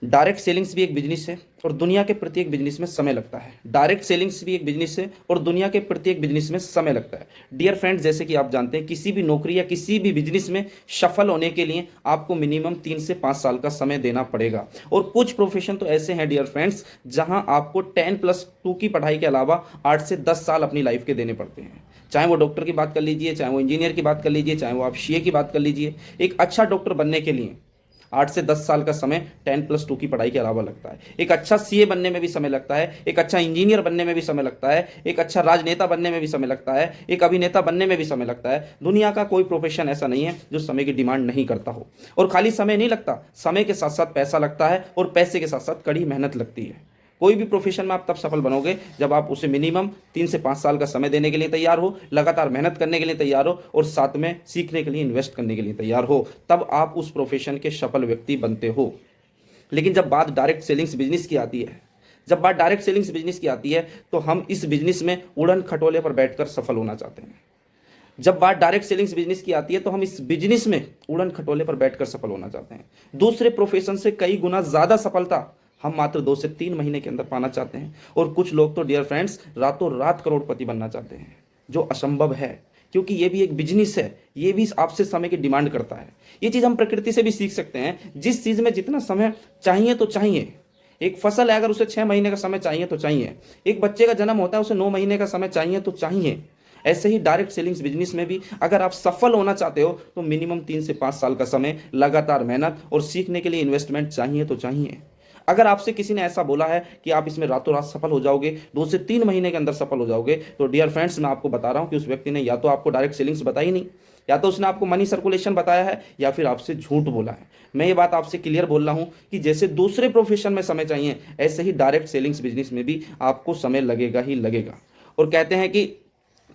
Direct ceilings भी एक business है और दुनिया के प्रत्येक बिजनेस में समय लगता है। डायरेक्ट सेलिंग्स भी एक बिजनेस है और दुनिया के प्रत्येक बिजनेस में समय लगता है। डियर फ्रेंड्स, जैसे कि आप जानते हैं, किसी भी नौकरी या किसी भी बिजनेस में सफल होने के लिए आपको मिनिमम 3 से 5 साल का समय देना पड़ेगा। और कुछ प्रोफेशन तो ऐसे हैं डियर फ्रेंड्स, जहां आपको 10+2 की पढ़ाई के अलावा 8 से 10 साल अपनी लाइफ के देने पड़ते हैं। चाहे वो डॉक्टर की बात कर लीजिए, चाहे वो इंजीनियर की बात कर लीजिए, चाहे वो आप सीए की बात कर लीजिए। एक अच्छा डॉक्टर बनने के लिए 8 से 10 साल का समय 10+2 की पढ़ाई के अलावा लगता है। एक अच्छा सीए बनने में भी समय लगता है, एक अच्छा इंजीनियर बनने में भी समय लगता है, एक अच्छा राजनेता बनने में भी समय लगता है, एक अभिनेता बनने में भी समय लगता है। दुनिया का कोई प्रोफेशन ऐसा नहीं है जो समय की डिमांड नहीं करता हो। और खाली समय नहीं लगता, समय के साथ साथ पैसा लगता है और पैसे के साथ साथ कड़ी मेहनत लगती है। कोई भी प्रोफेशन में आप तब सफल बनोगे जब आप उसे मिनिमम 3 से 5 साल का समय देने के लिए तैयार हो, लगातार मेहनत करने के लिए तैयार हो और साथ में सीखने के लिए इन्वेस्ट करने के लिए तैयार हो। तब आप उस प्रोफेशन के सफल व्यक्ति बनते हो। लेकिन जब बात डायरेक्ट सेलिंग्स बिजनेस की आती है, जब बात डायरेक्ट सेलिंग्स बिजनेस की आती है, तो हम इस बिजनेस में उड़न खटोले पर बैठकर सफल होना चाहते हैं। जब बात डायरेक्ट सेलिंग्स बिजनेस की आती है, तो हम इस बिजनेस में उड़न खटोले पर बैठकर सफल होना चाहते हैं। दूसरे प्रोफेशन से कई गुना ज्यादा सफलता हम मात्र 2 से 3 महीने के अंदर पाना चाहते हैं। और कुछ लोग तो डियर फ्रेंड्स रातों रात करोड़पति बनना चाहते हैं, जो असंभव है, क्योंकि ये भी एक बिजनेस है। ये भी आपसे समय की डिमांड करता है। ये चीज हम प्रकृति से भी सीख सकते हैं। जिस चीज में जितना समय चाहिए तो चाहिए। एक फसल है, अगर उसे 6 महीने का समय चाहिए तो चाहिए। एक बच्चे का जन्म होता है, उसे 9 महीने का समय चाहिए तो चाहिए। ऐसे ही डायरेक्ट सेलिंग्स बिजनेस में भी अगर आप सफल होना चाहते हो तो मिनिमम 3 से 5 साल का समय, लगातार मेहनत और सीखने के लिए इन्वेस्टमेंट चाहिए तो चाहिए। अगर आपसे किसी ने ऐसा बोला है कि आप इसमें रातों रात सफल हो जाओगे, 2 से 3 महीने के अंदर सफल हो जाओगे, तो डियर फ्रेंड्स मैं आपको बता रहा हूं कि उस व्यक्ति ने या तो आपको डायरेक्ट सेलिंग्स बताई नहीं, या तो उसने आपको मनी सर्कुलेशन बताया है, या फिर आपसे झूठ बोला है। मैं ये बात आपसे क्लियर बोल रहा हूं कि जैसे दूसरे प्रोफेशन में समय चाहिए, ऐसे ही डायरेक्ट सेलिंग्स बिजनेस में भी आपको समय लगेगा ही लगेगा। और कहते हैं कि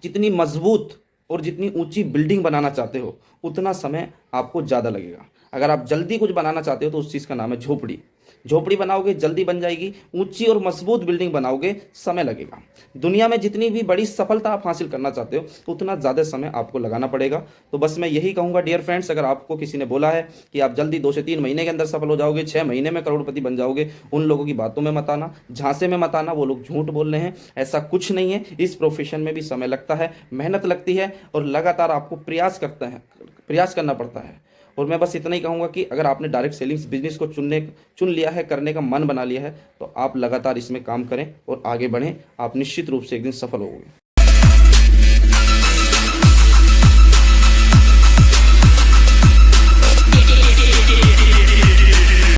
जितनी मजबूत और जितनी ऊंची बिल्डिंग बनाना चाहते हो, उतना समय आपको ज़्यादा लगेगा। अगर आप जल्दी कुछ बनाना चाहते हो तो उस चीज़ का नाम है झोपड़ी। झोपड़ी बनाओगे जल्दी बन जाएगी, ऊंची और मजबूत बिल्डिंग बनाओगे समय लगेगा। दुनिया में जितनी भी बड़ी सफलता आप हासिल करना चाहते हो, उतना ज़्यादा समय आपको लगाना पड़ेगा। तो बस मैं यही कहूँगा डियर फ्रेंड्स, अगर आपको किसी ने बोला है कि आप जल्दी 2 से 3 महीने के अंदर सफल हो जाओगे, 6 महीने में करोड़पति बन जाओगे, उन लोगों की बातों में मत आना, झांसे में मत आना। वो लोग झूठ बोल रहे हैं, ऐसा कुछ नहीं है। इस प्रोफेशन में भी समय लगता है, मेहनत लगती है और लगातार आपको प्रयास करना पड़ता है। और मैं बस इतना ही कहूँगा कि अगर आपने डायरेक्ट सेलिंग्स बिजनेस को चुन लिया है, करने का मन बना लिया है, तो आप लगातार इसमें काम करें और आगे बढ़ें। आप निश्चित रूप से एक दिन सफल होंगे।